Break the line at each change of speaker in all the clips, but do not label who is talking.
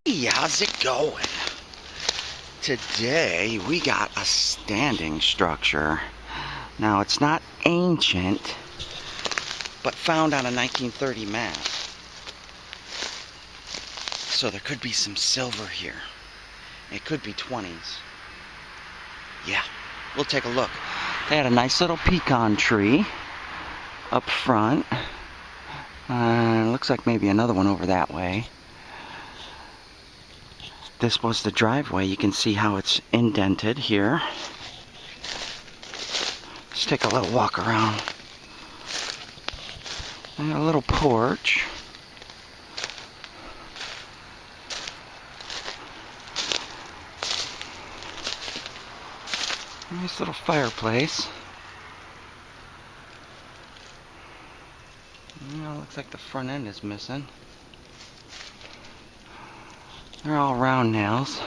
Hey, how's it going? Today we got a standing structure. Now it's not ancient, but found on a 1930 map. So there could be some silver here. It could be 20s. Yeah, we'll take a look. They had a nice little pecan tree up front. Looks like maybe another one over that way. This was the driveway. You can see how it's indented here. Let's take a little walk around. And a little porch. Nice little fireplace. Looks like the front end is missing. They're all round nails.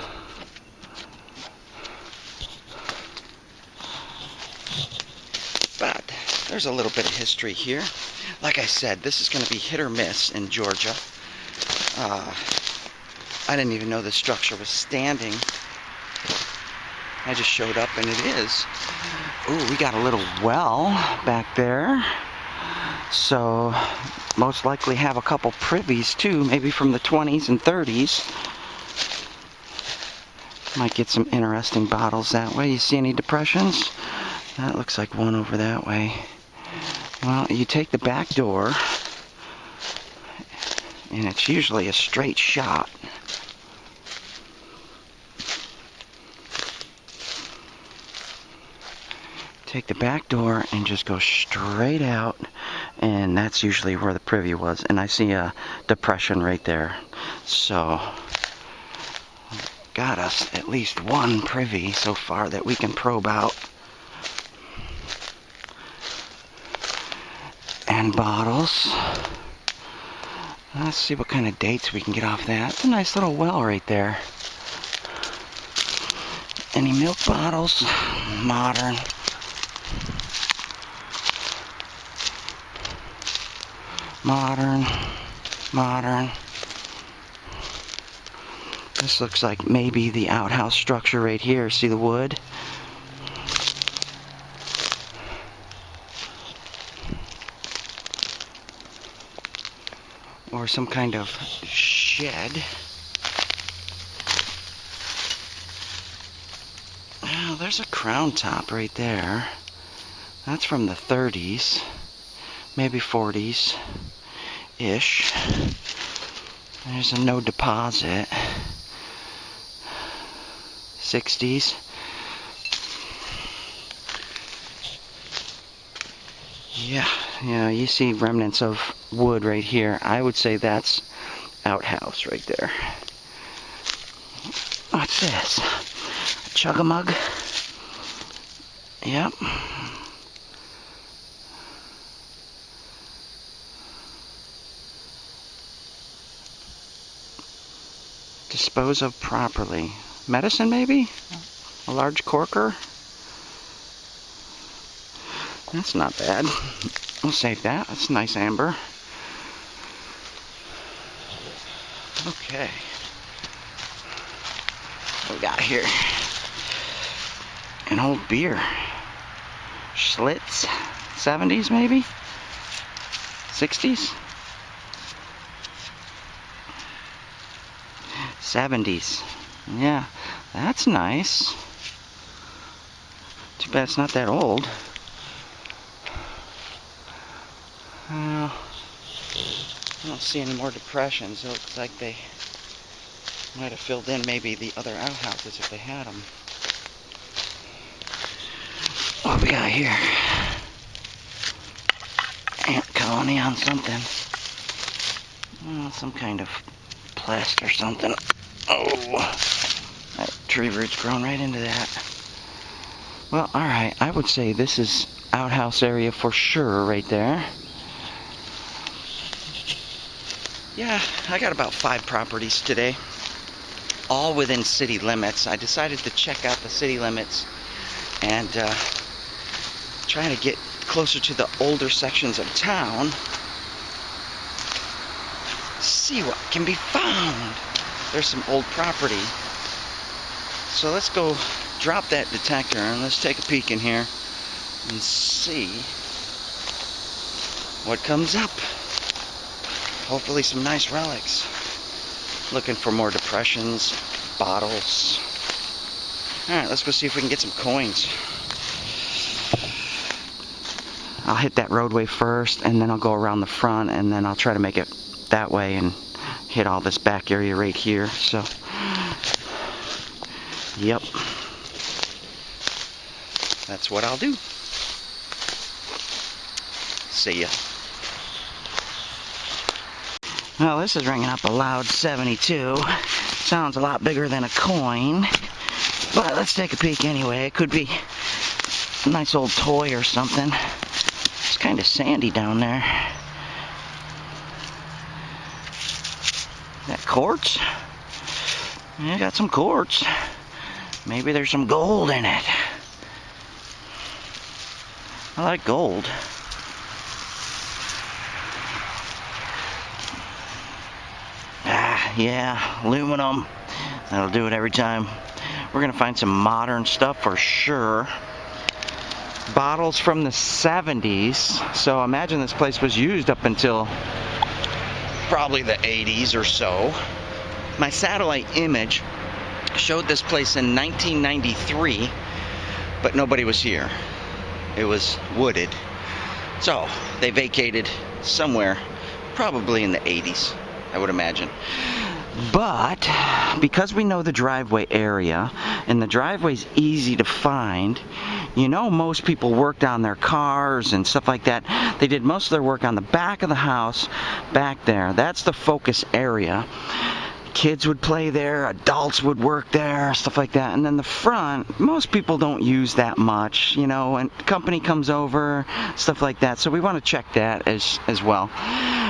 But there's a little bit of history here. Like I said, this is going to be hit or miss in Georgia. I didn't even know the structure was standing. I just showed up and it is. Ooh, we got a little well back there. So, most likely have a couple privies too, maybe from the 20s and 30s. Might get some interesting bottles that way. You see any depressions? That looks like one over that way. Well, you take the back door, and it's usually a straight shot. Take the back door and just go straight out, and that's usually where the privy was. And I see a depression right there. So, got us at least one privy so far that we can probe out. And bottles. Let's see what kind of dates we can get off that. It's a nice little well right there. Any milk bottles? Modern. Modern. This looks like maybe the outhouse structure right here. See the wood? Or some kind of shed. Oh, there's a crown top right there. That's from the 30s, maybe 40s-ish. There's a no deposit. 60s. Yeah, you see remnants of wood right here. I would say that's outhouse right there. What's this? A chug-a-mug? Yep. Dispose of properly. Medicine, maybe? A large corker? That's not bad. We'll save that. That's nice amber. Okay. What we got here? An old beer. Schlitz. 70s, maybe? 60s? 70s. Yeah, that's nice. Too bad it's not that old. I don't see any more depressions. It looks like they might have filled in maybe the other outhouses if they had them. What we got here? Ant colony on something. Oh, some kind of plaster or something. Oh, that tree root's grown right into that. Well, alright, I would say this is outhouse area for sure right there. Yeah, I got about 5 properties today, all within city limits. I decided to check out the city limits and try to get closer to the older sections of town, see what can be found. there's some old property. So let's go drop that detector and let's take a peek in here and see what comes up. Hopefully some nice relics. Looking for more depressions, bottles. Alright, let's go see if we can get some coins. I'll hit that roadway first, and then I'll go around the front, and then I'll try to make it that way and hit all this back area right here. So, yep. That's what I'll do. See ya. Well, this is ringing up a loud 72. Sounds a lot bigger than a coin. But let's take a peek anyway. It could be a nice old toy or something. It's kind of sandy down there. That quartz? Yeah, got some quartz. Maybe there's some gold in it. I like gold. Ah, yeah, aluminum. That'll do it every time. We're gonna find some modern stuff for sure. Bottles from the 70s. So imagine this place was used up until probably the 80s or so. My satellite image showed this place in 1993, but nobody was here. It was wooded. So they vacated somewhere, probably in the 80s, I would imagine. But because we know the driveway area, and the driveway's easy to find, you know most people worked on their cars and stuff like that. They did most of their work on the back of the house, back there. That's the focus area. Kids would play there, adults would work there, stuff like that. And then the front, most people don't use that much, you know, and company comes over, stuff like that. So we want to check that as well.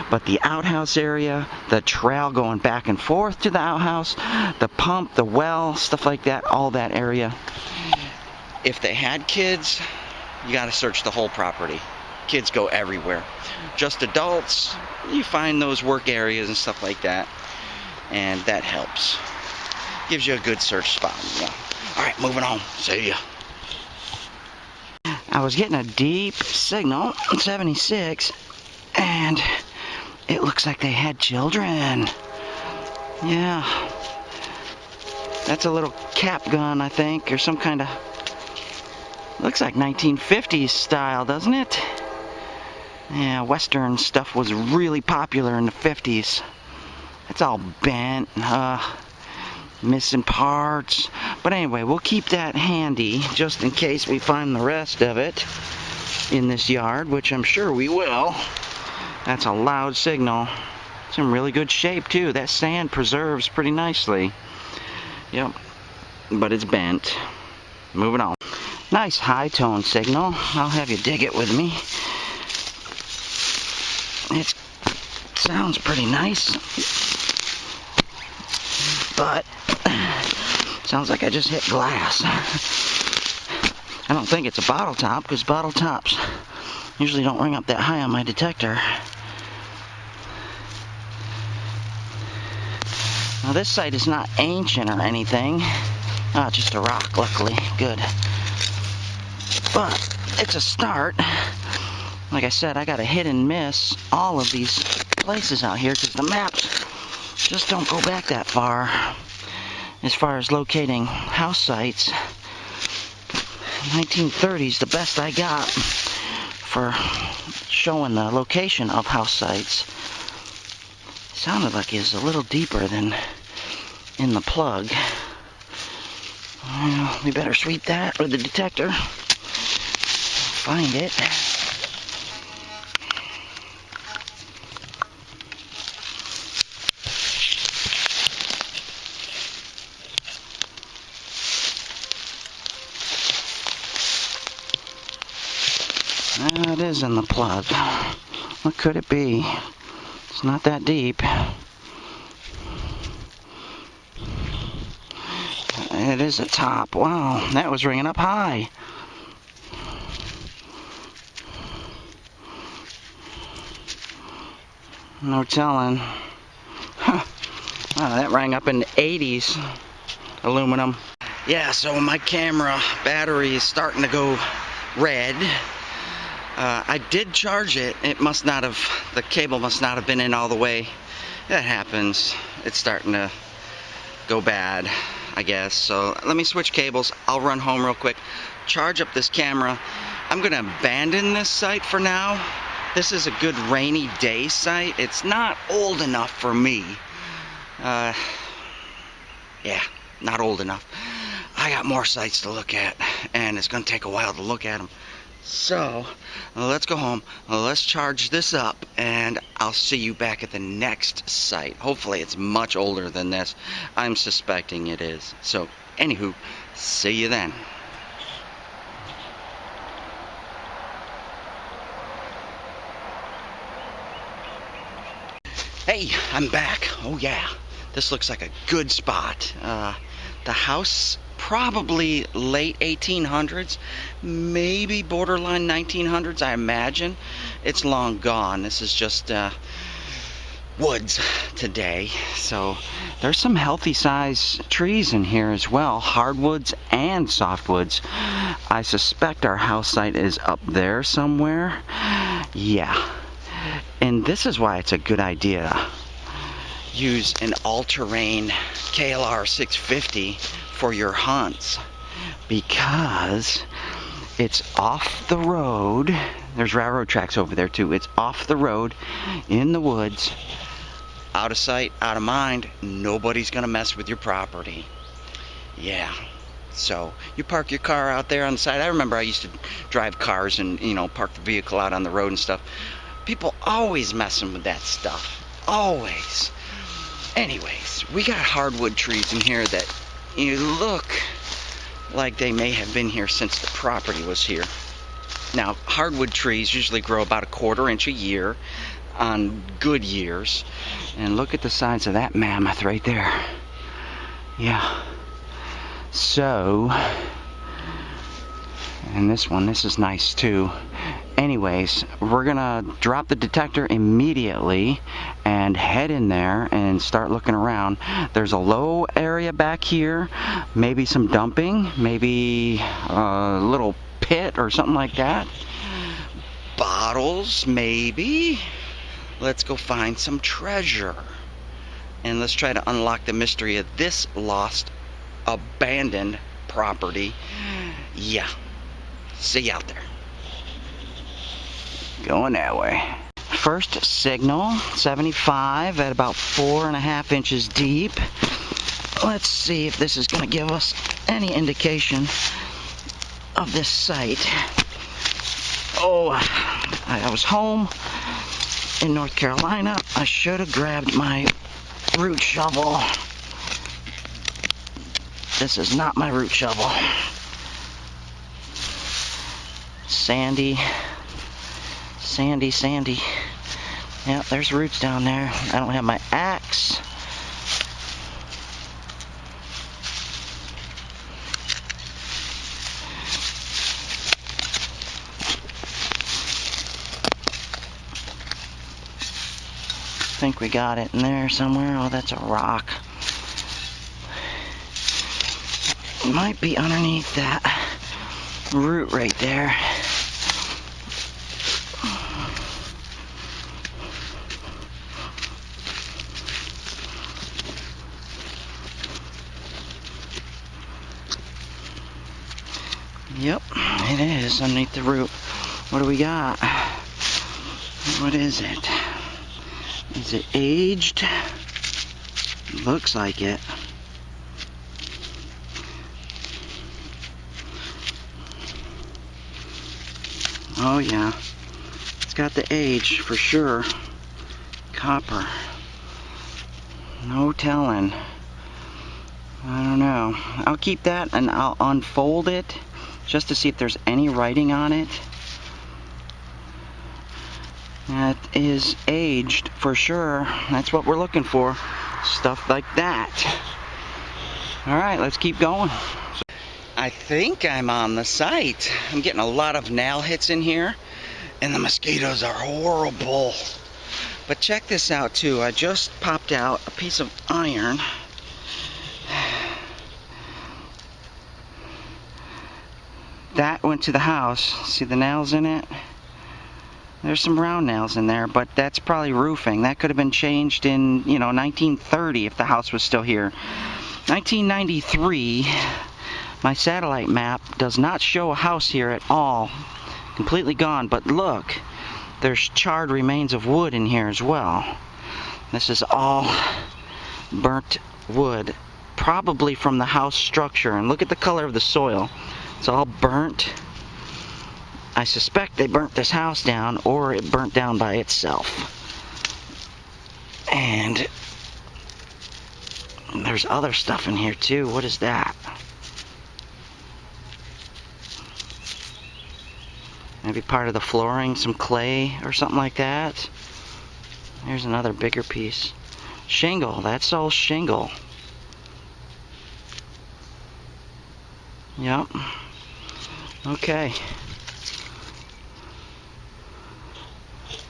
But the outhouse area, the trail going back and forth to the outhouse, the pump, the well, stuff like that, all that area. If they had kids, you got to search the whole property. Kids go everywhere. Just adults, you find those work areas and stuff like that. And that helps. Gives you a good search spot. Yeah. Alright, moving on. See ya. I was getting a deep signal on 76, and it looks like they had children. Yeah. That's a little cap gun, I think, or some kind of... Looks like 1950s style, doesn't it? Yeah, Western stuff was really popular in the 50s. It's all bent, missing parts. But anyway, we'll keep that handy just in case we find the rest of it in this yard, which I'm sure we will. That's a loud signal. It's in really good shape too. That sand preserves pretty nicely. Yep, but it's bent. Moving on. Nice high tone signal. I'll have you dig it with me. It sounds pretty nice. But sounds like I just hit glass. I don't think it's a bottle top, because bottle tops usually don't ring up that high on my detector. Now this site is not ancient or anything. Oh, just a rock, luckily. Good. But it's a start. Like I said, I gotta hit and miss all of these places out here, because the maps just don't go back that far as far as locating house sites. 1930s, the best I got for showing the location of house sites. Sounded like it was a little deeper than in the plug. Well, we better sweep that with the detector. Find it. It is in the plug. What could it be? It's not that deep. It is a top. Wow, that was ringing up high. No telling. Huh. That rang up in the 80s. Aluminum. Yeah, so my camera battery is starting to go red. I did charge it. The cable must not have been in all the way. That happens. It's starting to go bad, I guess. So let me switch cables. I'll run home real quick, charge up this camera. I'm gonna abandon this site for now. This is a good rainy day site. It's not old enough for me. Yeah, not old enough. I got more sites to look at, and it's gonna take a while to look at them. So let's go home, let's charge this up, and I'll see you back at the next site. Hopefully it's much older than this. I'm suspecting it is. So anywho, see you then. Hey, I'm back. Oh yeah, this looks like a good spot. The house, probably late 1800s, maybe borderline 1900s, I imagine. It's long gone. This is just woods today. So there's some healthy size trees in here as well, hardwoods and softwoods. I suspect our house site is up there somewhere. Yeah. And this is why it's a good idea. Use an all-terrain KLR 650 for your hunts, because it's off the road. There's railroad tracks over there too. It's off the road, in the woods, out of sight, out of mind. Nobody's gonna mess with your property. Yeah. So you park your car out there on the side. I remember I used to drive cars and, you know, park the vehicle out on the road and stuff. People always messing with that stuff. Always. Anyways, we got hardwood trees in here that look like they may have been here since the property was here. Now, hardwood trees usually grow about 1/4 inch a year on good years. And look at the size of that mammoth right there. Yeah. So, and this is nice too. Anyways, we're gonna drop the detector immediately and head in there and start looking around. There's a low area back here, maybe some dumping, maybe a little pit or something like that. Bottles, maybe. Let's go find some treasure. And let's try to unlock the mystery of this lost, abandoned property. Yeah. See you out there. Going that way. First signal, 75 at about 4.5 inches deep. Let's see if this is going to give us any indication of this site. Oh, I was home in North Carolina. I should have grabbed my root shovel. This is not my root shovel. Sandy. Yeah, there's roots down there. I don't have my axe. I think we got it in there somewhere. Oh, that's a rock. It might be underneath that root right there. Yep, it is underneath the root. What do we got? What is it? Is it aged? Looks like it. Oh yeah, it's got the age for sure. Copper. No telling. I don't know. I'll keep that and I'll unfold it just to see if there's any writing on it. That is aged for sure. That's what we're looking for. Stuff like that. Alright, let's keep going. I think I'm on the site. I'm getting a lot of nail hits in here, and the mosquitoes are horrible. But check this out too. I just popped out a piece of iron. That went to the house. See the nails in it? There's some round nails in there, but that's probably roofing. That could have been changed in, 1930 if the house was still here. 1993, my satellite map does not show a house here at all. Completely gone, but look, there's charred remains of wood in here as well. This is all burnt wood, probably from the house structure. And look at the color of the soil. It's all burnt. I suspect they burnt this house down, or it burnt down by itself. And there's other stuff in here too. What is that? Maybe part of the flooring, some clay or something like that. Here's another bigger piece. Shingle, that's all shingle. Yep. Okay.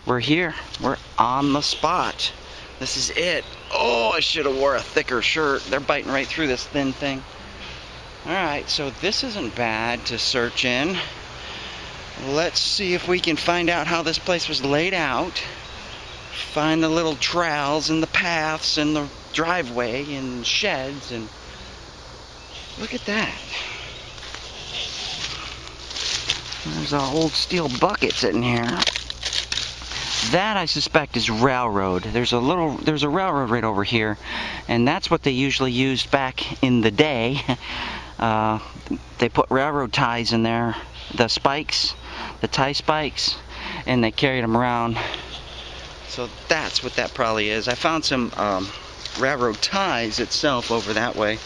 We're here. We're on the spot. This is it. Oh, I should have wore a thicker shirt. They're biting right through this thin thing. Alright, so this isn't bad to search in. Let's see if we can find out how this place was laid out. Find the little trails and the paths and the driveway and sheds, and look at that. There's an old steel bucket sitting here. That, I suspect, is railroad. There's a railroad right over here, and that's what they usually used back in the day. They put railroad ties in there, the spikes, the tie spikes, and they carried them around. So that's what that probably is. I found some railroad ties itself over that way.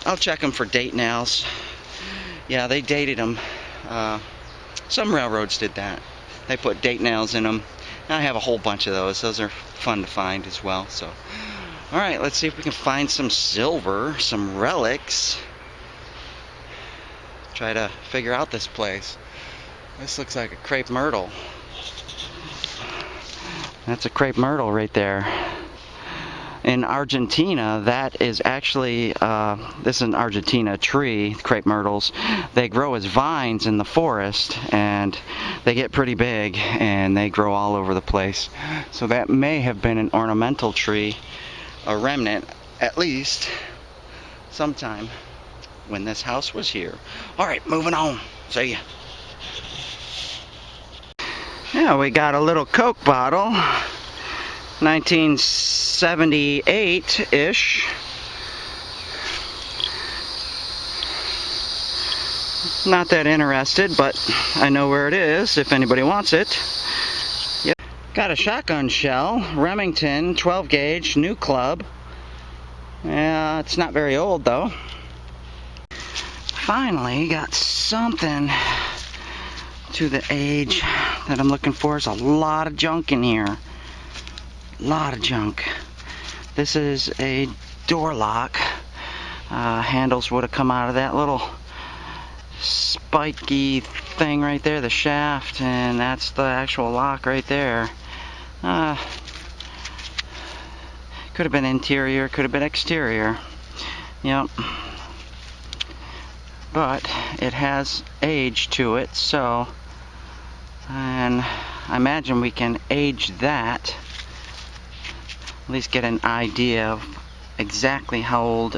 I'll check them for date nails. Yeah, they dated them. Some railroads did that. They put date nails in them. I have a whole bunch of those. Those are fun to find as well. So, all right, let's see if we can find some silver, some relics. Try to figure out this place. This looks like a crepe myrtle. That's a crepe myrtle right there. In Argentina, that is actually, this is an Argentina tree, crepe myrtles. They grow as vines in the forest, and they get pretty big, and they grow all over the place. So that may have been an ornamental tree, a remnant, at least, sometime when this house was here. All right, moving on. See ya. Yeah, we got a little Coke bottle. 1978-ish. Not that interested, but I know where it is if anybody wants it. Yep. Got a shotgun shell, Remington, 12 gauge, new club. Yeah, it's not very old though. Finally got something to the age that I'm looking for. There's a lot of junk in here. Lot of junk. This is a door lock. Handles would have come out of that little spiky thing right there, the shaft, and that's the actual lock right there. Could have been interior, could have been exterior. Yep. But it has age to it, so, and I imagine we can age that. At least get an idea of exactly how old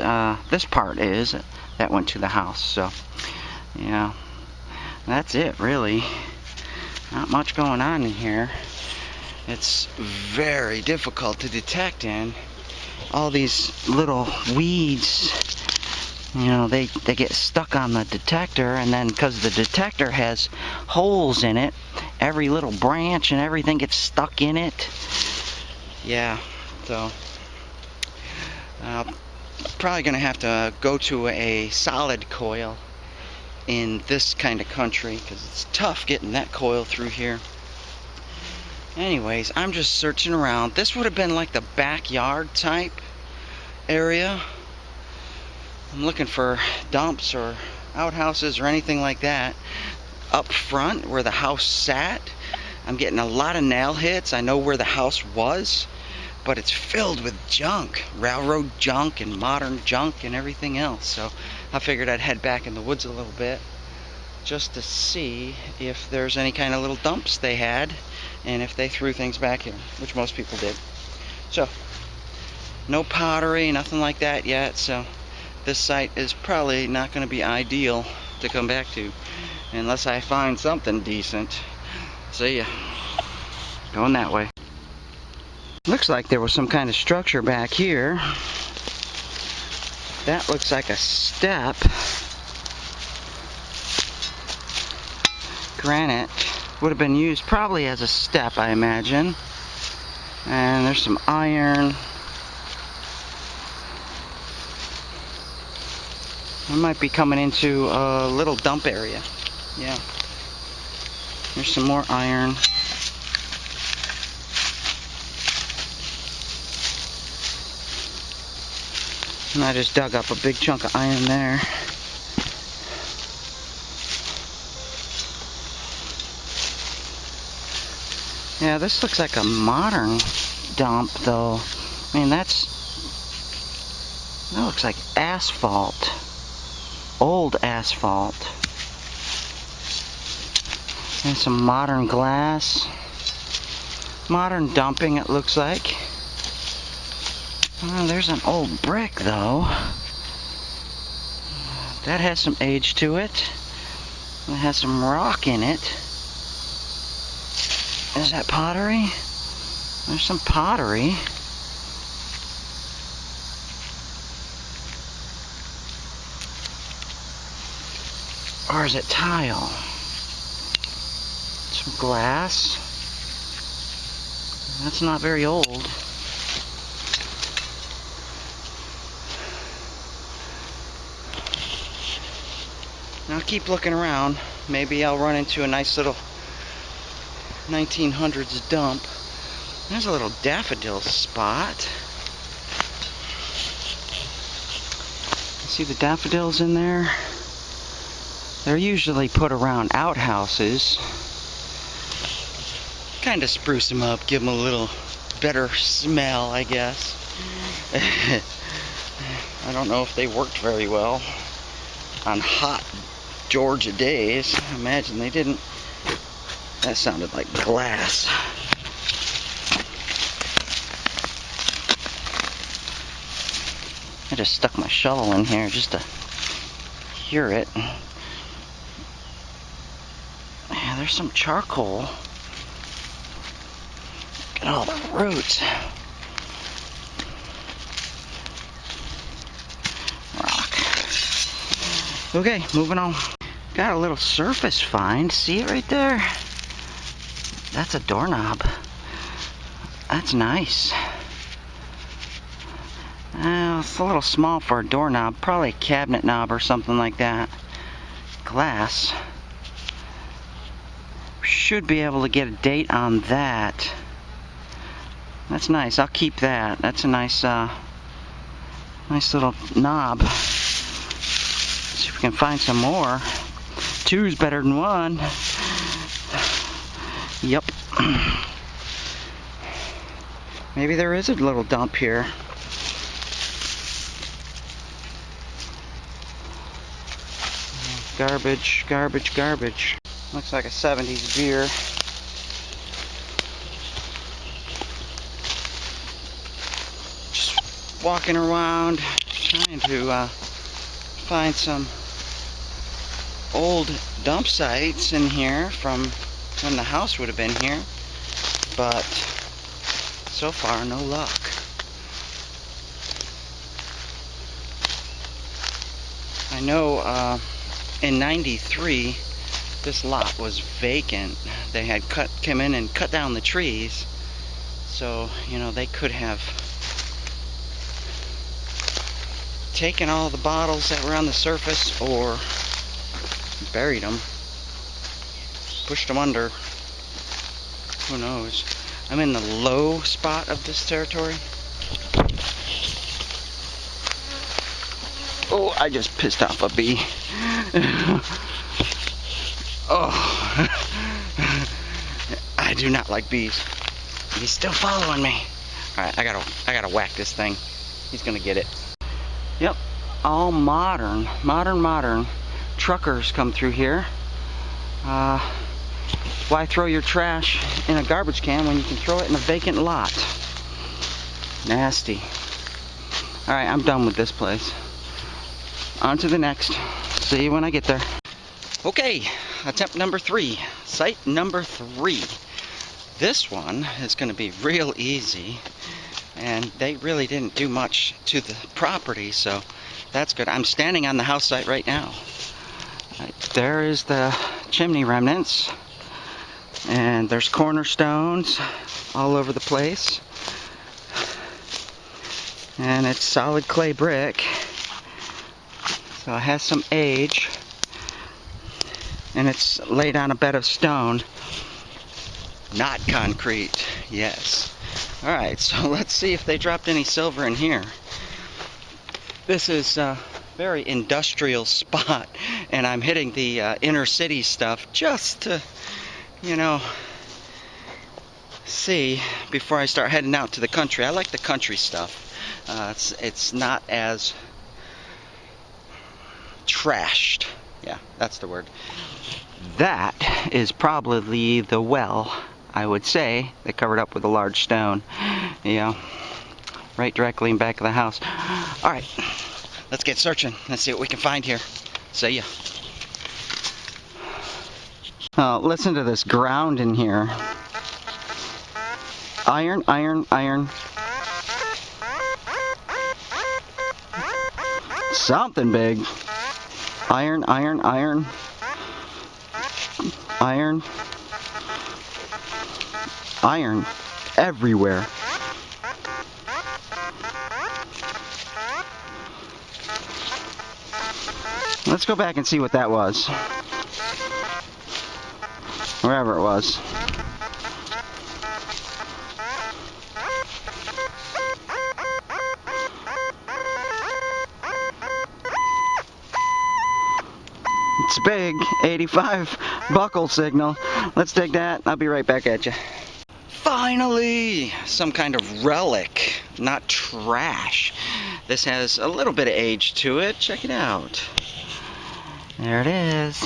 this part is that went to the house. So, yeah, that's it really. Not much going on in here. It's very difficult to detect in. All these little weeds, they get stuck on the detector, and then because the detector has holes in it, every little branch and everything gets stuck in it. Yeah. So, probably going to have to go to a solid coil in this kind of country, because it's tough getting that coil through here. Anyways, I'm just searching around. This would have been like the backyard type area. I'm looking for dumps or outhouses or anything like that up front where the house sat. I'm getting a lot of nail hits. I know where the house was, but it's filled with junk, railroad junk and modern junk and everything else. So I figured I'd head back in the woods a little bit just to see if there's any kind of little dumps they had and if they threw things back here, which most people did. So no pottery, nothing like that yet, so this site is probably not going to be ideal to come back to unless I find something decent. See ya. Going that way. Looks like there was some kind of structure back here. That looks like a step. Granite would have been used probably as a step, I imagine. And there's some iron. I might be coming into a little dump area. Yeah. There's some more iron. And I just dug up a big chunk of iron there. Yeah, this looks like a modern dump, though. I mean, that looks like asphalt. Old asphalt. And some modern glass. Modern dumping, it looks like. Oh, there's an old brick, though. That has some age to it. It has some rock in it. Is that pottery? There's some pottery. Or is it tile? Some glass. That's not very old. Now keep looking around. Maybe I'll run into a nice little 1900s dump. There's a little daffodil spot. See the daffodils in there? They're usually put around outhouses. Kind of spruce them up, give them a little better smell, I guess. I don't know if they worked very well on hot Georgia days. I imagine they didn't. That sounded like glass. I just stuck my shovel in here just to hear it. Yeah, there's some charcoal. Look at all the roots. Rock. Okay, moving on. Got a little surface find. See it right there? That's a doorknob. That's nice. It's a little small for a doorknob. Probably a cabinet knob or something like that. Glass. Should be able to get a date on that. That's nice. I'll keep that. That's a nice, nice little knob. Let's see if we can find some more. Two's better than one. Yep. Maybe there is a little dump here. Garbage, garbage, garbage. Looks like a 70s beer. Just walking around, trying to find some old dump sites in here from when the house would have been here, but so far no luck. I know in '93 this lot was vacant. They had come in and cut down the trees, so you know they could have taken all the bottles that were on the surface or buried them, pushed them under. Who knows? I'm in the low spot of this territory. Oh, I just pissed off a bee. Oh, I do not like bees. He's still following me. Alright, I gotta whack this thing. He's gonna get it. Yep, all modern truckers come through here. Why throw your trash in a garbage can when you can throw it in a vacant lot? Nasty. Alright, I'm done with this place. On to the next. See you when I get there. Okay, attempt number 3. Site number 3. This one is going to be real easy. And they really didn't do much to the property, so that's good. I'm standing on the house site right now. Right, there is the chimney remnants. And there's cornerstones all over the place. And it's solid clay brick. So it has some age. And it's laid on a bed of stone. Not concrete, yes. Alright, so let's see if they dropped any silver in here. This is a very industrial spot, and I'm hitting the inner city stuff just to, you know, see before I start heading out to the country. I like the country stuff. It's not as trashed. Yeah, that's the word. That is probably the well, I would say. They covered up with a large stone. Yeah, right directly in back of the house. Alright, let's get searching. Let's see what we can find here. See ya. Listen to this ground in here. Iron, iron, iron. Something big. Iron, iron, iron. Iron. Iron everywhere. Let's go back and see what that was. Wherever it was. It's big, 85 buckle signal. Let's dig that. I'll be right back at you. Finally, some kind of relic, not trash. This has a little bit of age to it. Check it out. There it is.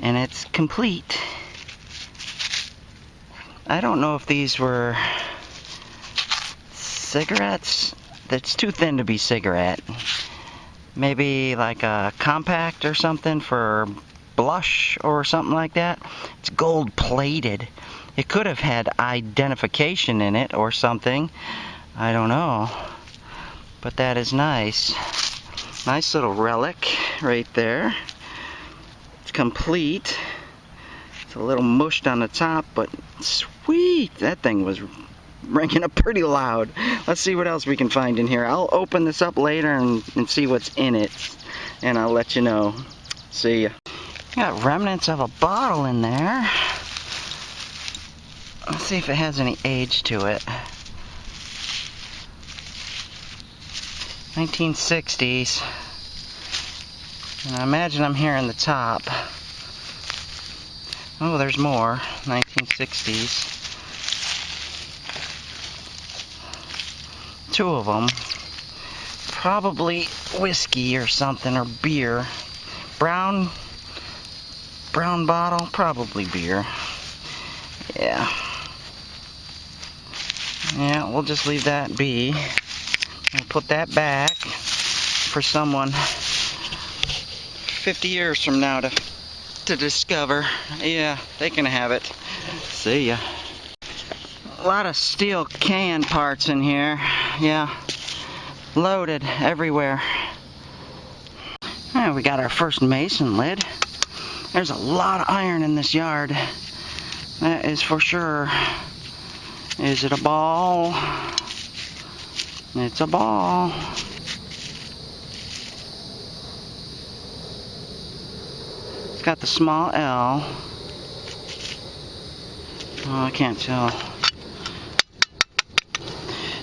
And it's complete. I don't know if these were cigarettes. That's too thin to be cigarette. Maybe like a compact or something for blush or something like that. It's gold plated. It could have had identification in it or something. I don't know. But that is nice. Nice little relic right there. It's complete. It's a little mushed on the top, but sweet. That thing was ringing up pretty loud. Let's see what else we can find in here. I'll open this up later and see what's in it. And I'll let you know. See ya. Got remnants of a bottle in there. Let's see if it has any age to it. 1960s. And I imagine I'm hearing the top. Oh, there's more. 1960s. Two of them. Probably whiskey or something, or beer. Brown bottle, probably beer. Yeah. Yeah, we'll just leave that be. We'll put that back for someone 50 years from now to discover. Yeah, they can have it. See ya. A lot of steel can parts in here. Yeah, loaded everywhere. We got our first mason lid. There's a lot of iron in this yard. That is for sure. Is it a ball? It's a ball. It's got the small L. Oh, I can't tell.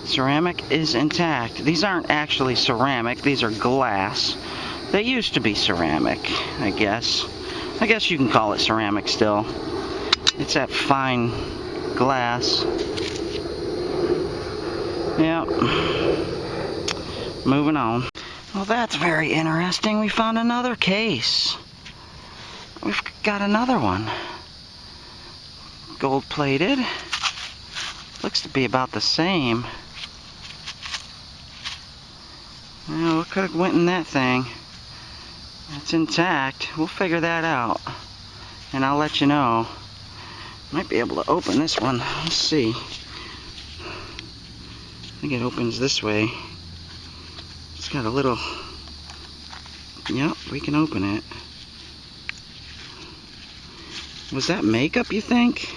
Ceramic is intact. These aren't actually ceramic. These are glass. They used to be ceramic, I guess. I guess you can call it ceramic still. It's that fine glass. Yep. Moving on. Well, that's very interesting. We found another case. We've got another one. Gold plated. Looks to be about the same. Well, what could have went in that thing? It's intact. We'll figure that out. And I'll let you know. Might be able to open this one. Let's see. I think it opens this way. It's got a little... Yep, we can open it. Was that makeup, you think?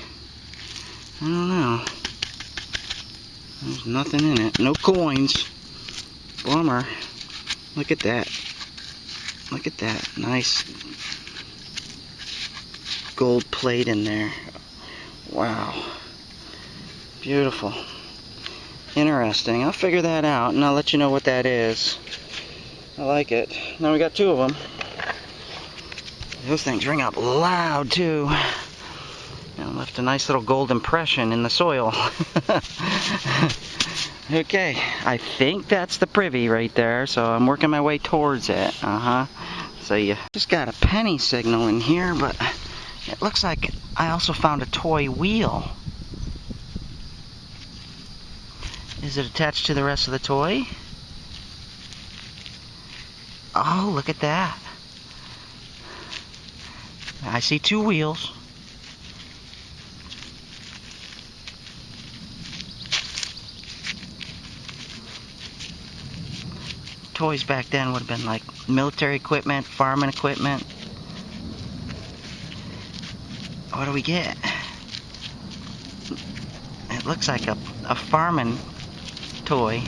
I don't know. There's nothing in it. No coins. Bummer. Look at that. Look at that. Nice gold plate in there. Wow. Beautiful. Interesting. I'll figure that out and I'll let you know what that is. I like it. Now we got two of them. Those things ring up loud too. And left a nice little gold impression in the soil. Okay, I think that's the privy right there, so I'm working my way towards it. So you just got a penny signal in here, but it looks like I also found a toy wheel. Is it attached to the rest of the toy? Oh, look at that. I see two wheels. Toys back then would have been like military equipment, farming equipment. What do we get? It looks like a farming toy,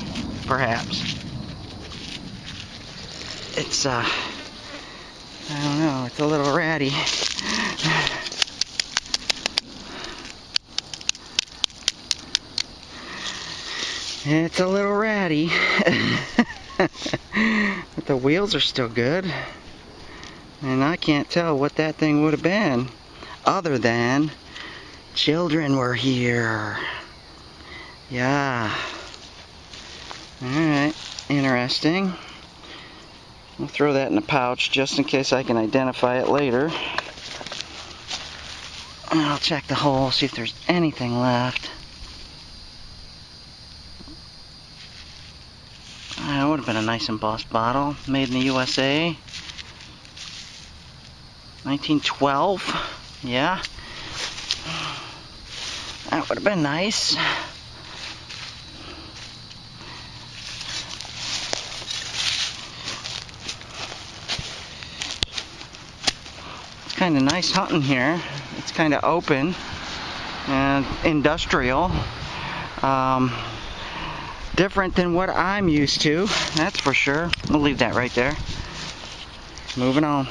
perhaps. It's, I don't know, it's a little ratty. It's a little ratty. But the wheels are still good. And I can't tell what that thing would have been. Other than children were here. Yeah. Alright. Interesting. I'll throw that in the pouch just in case I can identify it later. And I'll check the hole, see if there's anything left. That would have been a nice embossed bottle. Made in the USA. 1912. Yeah. That would have been nice. It's kind of nice hunting here. It's kind of open and industrial. Different than what I'm used to, that's for sure. We'll leave that right there. Moving on.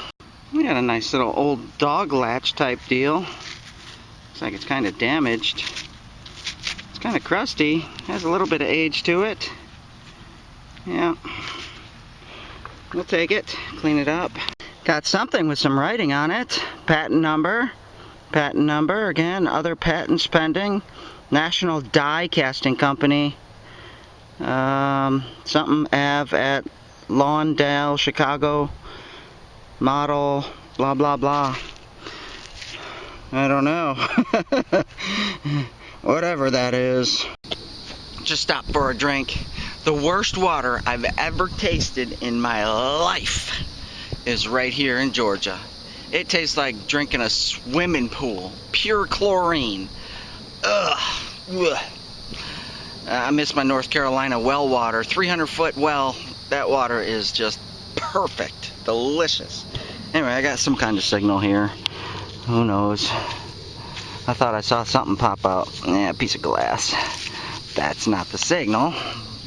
We got a nice little old dog latch type deal. Looks like it's kind of damaged. It's kind of crusty. Has a little bit of age to it. Yeah. We'll take it, clean it up. Got something with some writing on it. Patent number. Patent number, again, other patents pending. National Die Casting Company. Something Ave at Lawndale, Chicago, model, blah blah blah. I don't know. Whatever that is. Just stopped for a drink. The worst water I've ever tasted in my life is right here in Georgia. It tastes like drinking a swimming pool. Pure chlorine. Ugh. Ugh. I miss my North Carolina well water. 300-foot well. That water is just perfect. Delicious. Anyway, I got some kind of signal here. Who knows? I thought I saw something pop out. Yeah, a piece of glass. That's not the signal.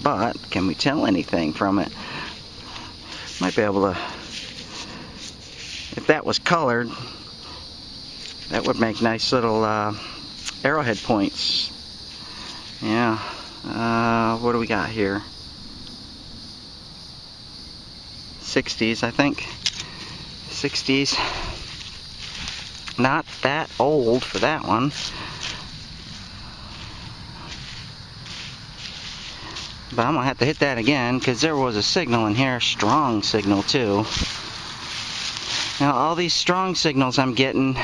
But can we tell anything from it? Might be able to... If that was colored, that would make nice little arrowhead points. Yeah. What do we got here? 60s, I think. 60s. not that old for that one. But I'm gonna have to hit that again because there was a signal in here, strong signal too. Now all these strong signals I'm getting,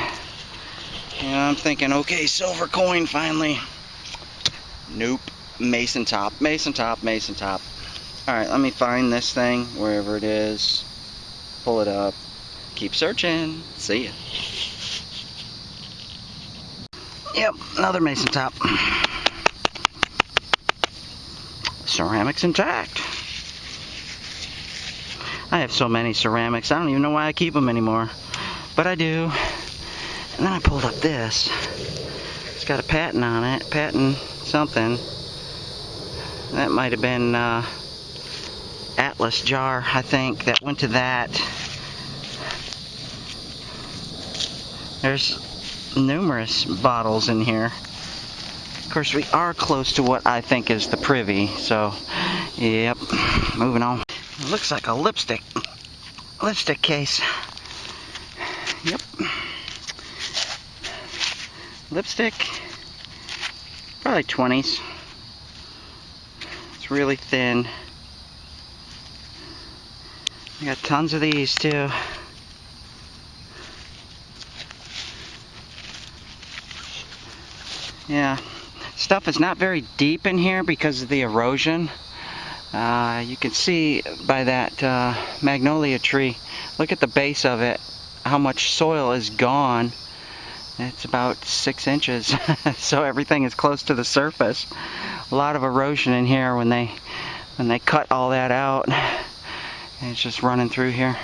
I'm thinking, okay, silver coin finally. Nope, mason top, mason top, mason top. Alright, let me find this thing wherever it is. Pull it up. Keep searching. See ya. Yep, another mason top. Ceramics intact. I have so many ceramics, I don't even know why I keep them anymore. But I do. And then I pulled up this. It's got a patent on it. Patent something. That might have been Atlas jar, I think, that went to that. There's numerous bottles in here. Of course, we are close to what I think is the privy, so, yep, moving on. It looks like a lipstick case. Yep. Lipstick, probably 20s. It's really thin. I got tons of these too. Yeah, stuff is not very deep in here because of the erosion. You can see by that magnolia tree, look at the base of it, how much soil is gone. It's about 6 inches, so everything is close to the surface. A lot of erosion in here when they cut all that out. And it's just running through here.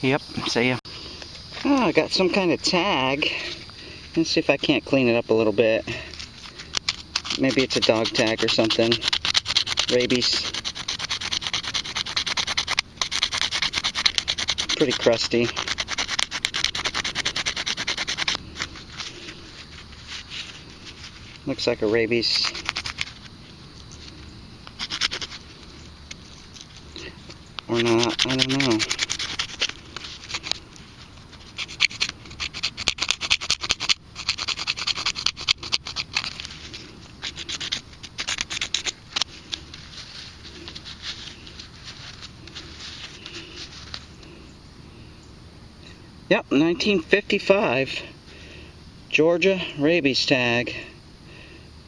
Yep, see ya. Oh, I got some kind of tag. Let's see if I can't clean it up a little bit. Maybe it's a dog tag or something. Rabies. Pretty crusty. Looks like a rabies. Or not, I don't know. Yep, 1955. Georgia rabies tag.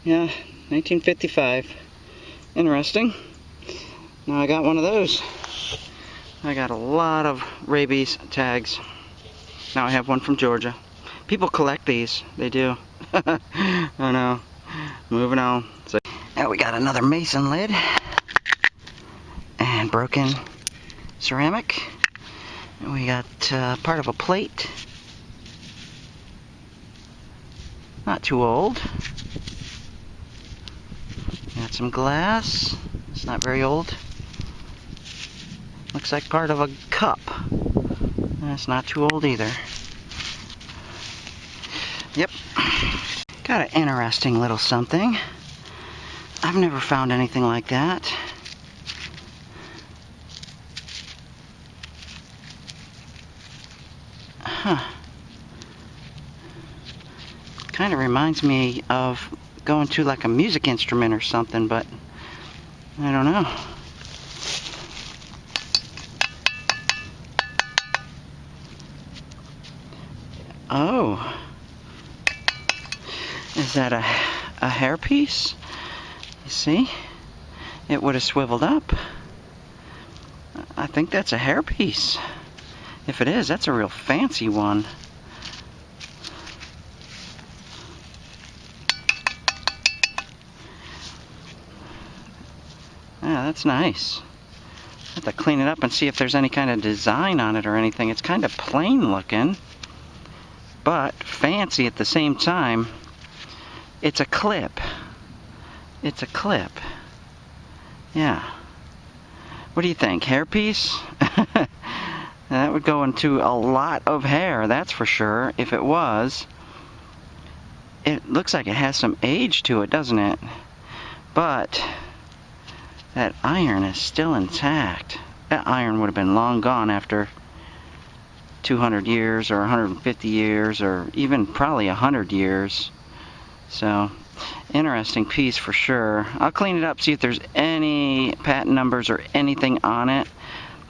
Yeah, 1955. Interesting. Now I got one of those. I got a lot of rabies tags. Now I have one from Georgia. People collect these. They do. Oh no. Moving on. So, now we got another mason lid. And broken ceramic. And we got part of a plate. Not too old. Got some glass. It's not very old. Looks like part of a cup. That's not too old either. Yep. Got an interesting little something. I've never found anything like that. Huh. Kind of reminds me of going to like a music instrument or something, but I don't know. Oh, is that a hairpiece? You see, it would have swiveled up. I think that's a hairpiece. If it is, that's a real fancy one. Yeah, that's nice. I have to clean it up and see if there's any kind of design on it or anything. It's kind of plain looking, but fancy at the same time. It's a clip. It's a clip. Yeah. What do you think? Hairpiece? That would go into a lot of hair, that's for sure. If it was, it looks like it has some age to it, doesn't it? But that iron is still intact. That iron would have been long gone after 200 years or 150 years or even probably 100 years. So, interesting piece for sure. I'll clean it up, see if there's any patent numbers or anything on it.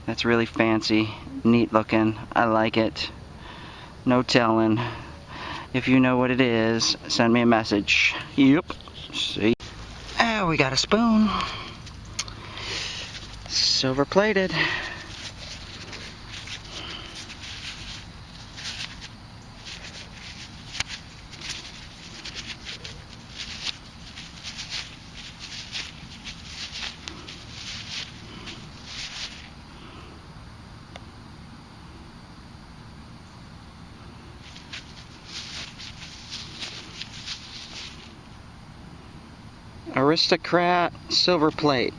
That's really fancy, neat looking. I like it. No telling. If you know what it is, send me a message. Yep. See. Oh, we got a spoon. Silver plated. Aristocrat silver plate.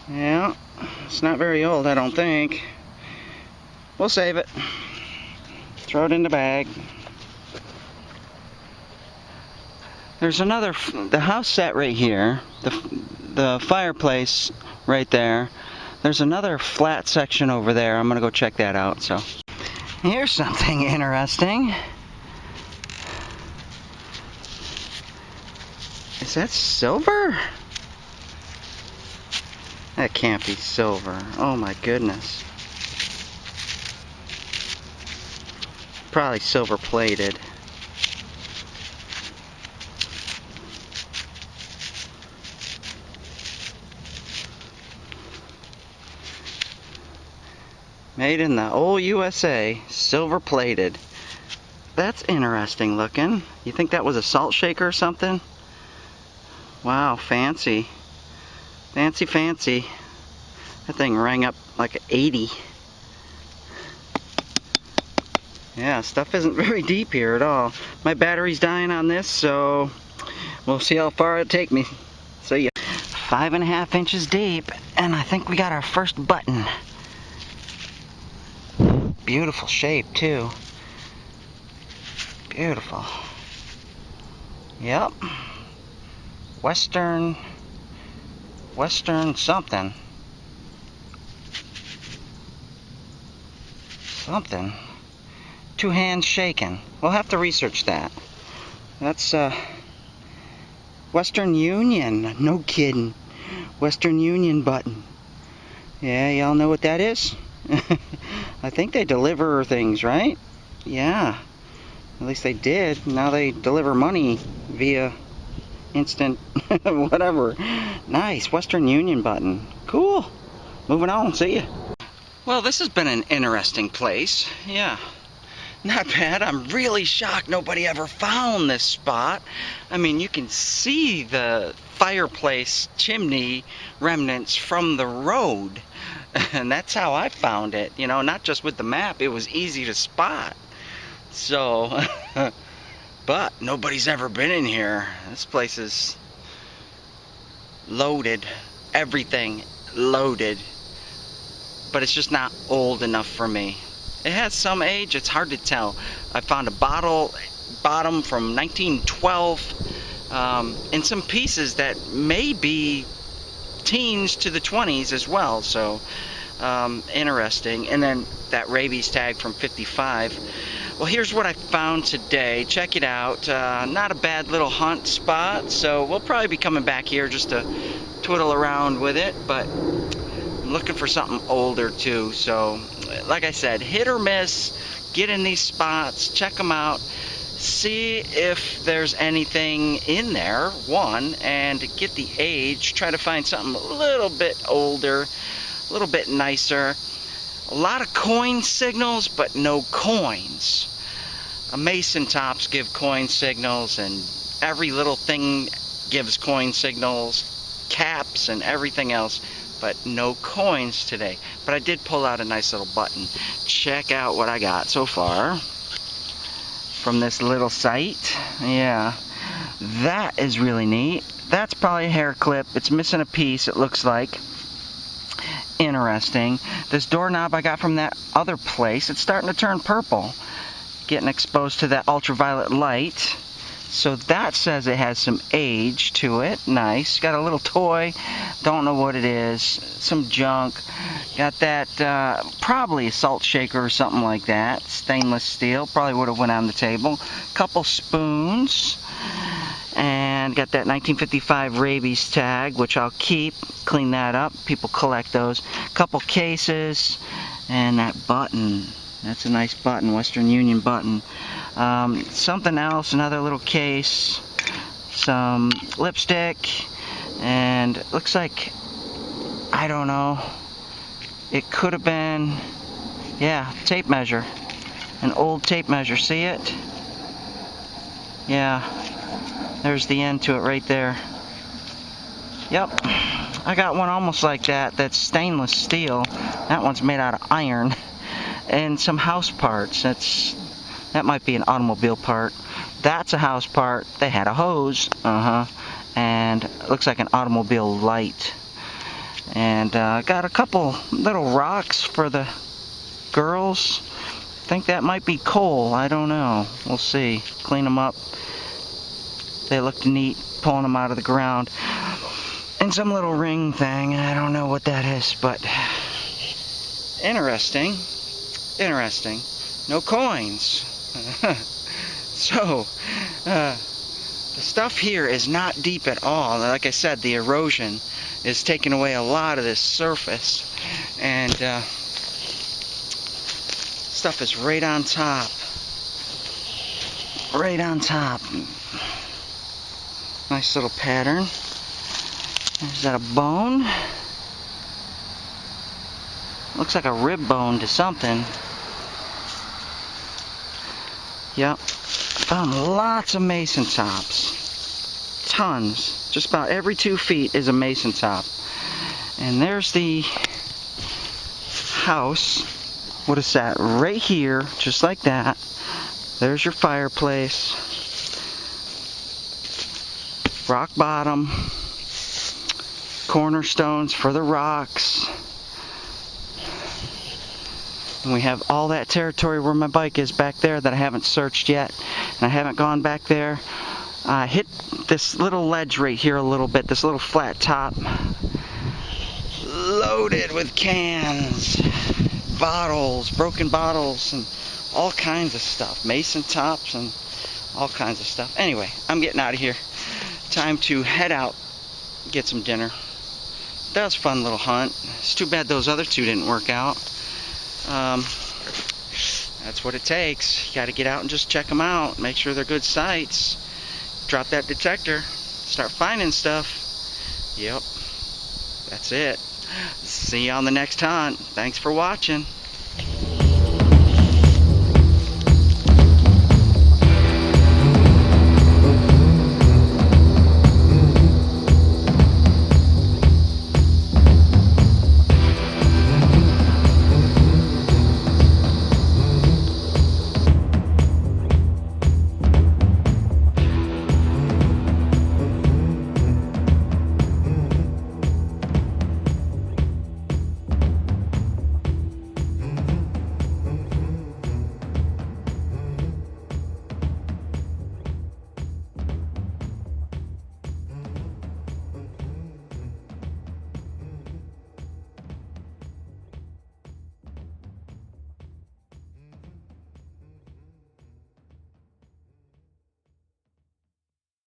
Yeah, it's not very old, I don't think. We'll save it. Throw it in the bag. There's another, the house set right here, the fireplace right there. There's another flat section over there. I'm gonna go check that out. So here's something interesting. Is that silver? That can't be silver. Oh my goodness. Probably silver plated. Made in the old USA, silver plated. That's interesting looking. You think that was a salt shaker or something? Wow, fancy. Fancy, fancy. That thing rang up like 80. Yeah, stuff isn't very deep here at all. My battery's dying on this, so we'll see how far it'll take me. See ya. 5.5 inches deep, and I think we got our first button. Beautiful shape, too. Beautiful. Yep. Western something. Something. 2 hands shaking. We'll have to research that. That's Western Union. No kidding. Western Union button. Yeah, y'all know what that is? I think they deliver things, right? Yeah. At least they did. Now they deliver money via instant whatever. Nice. Western Union button. Cool. Moving on. See ya. Well, this has been an interesting place. Yeah. Not bad. I'm really shocked nobody ever found this spot. I mean, you can see the fireplace chimney remnants from the road. And that's how I found it. You know, not just with the map. It was easy to spot. So, but nobody's ever been in here. This place is loaded. Everything loaded. But it's just not old enough for me. It has some age, it's hard to tell. I found a bottom from 1912 and some pieces that may be teens to the 20s as well, so interesting. And then that rabies tag from 55. Well, here's what I found today. Check it out. Not a bad little hunt spot, so we'll probably be coming back here just to twiddle around with it, but I'm looking for something older too. So like I said, hit or miss. Get in these spots, check them out, see if there's anything in there, one, and get the age. Try to find something a little bit older, a little bit nicer. A lot of coin signals, but no coins. Mason tops give coin signals, and every little thing gives coin signals, caps and everything else, but no coins today. But I did pull out a nice little button. Check out what I got so far from this little site. Yeah, that is really neat. That's probably a hair clip. It's missing a piece, it looks like. Interesting. This doorknob I got from that other place, it's starting to turn purple. Getting exposed to that ultraviolet light. So that says it has some age to it. Nice. Got a little toy. Don't know what it is. Some junk. Got that, probably a salt shaker or something like that. Stainless steel. Probably would have went on the table. Couple spoons. And got that 1955 rabies tag, which I'll keep. Clean that up. People collect those. Couple cases. And that button. That's a nice button. Western Union button. Something else, another little case, some lipstick, and it looks like, I don't know, it could have been, yeah, tape measure, an old tape measure, see it? Yeah, there's the end to it right there. Yep, I got one almost like that, that's stainless steel. That one's made out of iron, and some house parts. That might be an automobile part. That's a house part. They had a hose. And it looks like an automobile light. And got a couple little rocks for the girls. I think that might be coal. I don't know. We'll see. Clean them up. They looked neat, pulling them out of the ground. And some little ring thing. I don't know what that is, but interesting. Interesting. No coins. So, the stuff here is not deep at all. Like I said, the erosion is taking away a lot of this surface, and stuff is right on top. Right on top. Nice little pattern. Is that a bone? Looks like a rib bone to something. Yep, found lots of mason tops. Tons. Just about every 2 feet is a mason top. And there's the house. What is that? Right here, just like that. There's your fireplace. Rock bottom. Cornerstones for the rocks. And we have all that territory where my bike is back there that I haven't searched yet. And I haven't gone back there. I hit this little ledge right here a little bit, this little flat top. Loaded with cans, bottles, broken bottles, and all kinds of stuff. Mason tops and all kinds of stuff. Anyway, I'm getting out of here. Time to head out, get some dinner. That was a fun little hunt. It's too bad those other two didn't work out. That's what it takes. You got to get out and just check them out. Make sure they're good sites. Drop that detector. Start finding stuff. Yep. That's it. See you on the next hunt. Thanks for watching.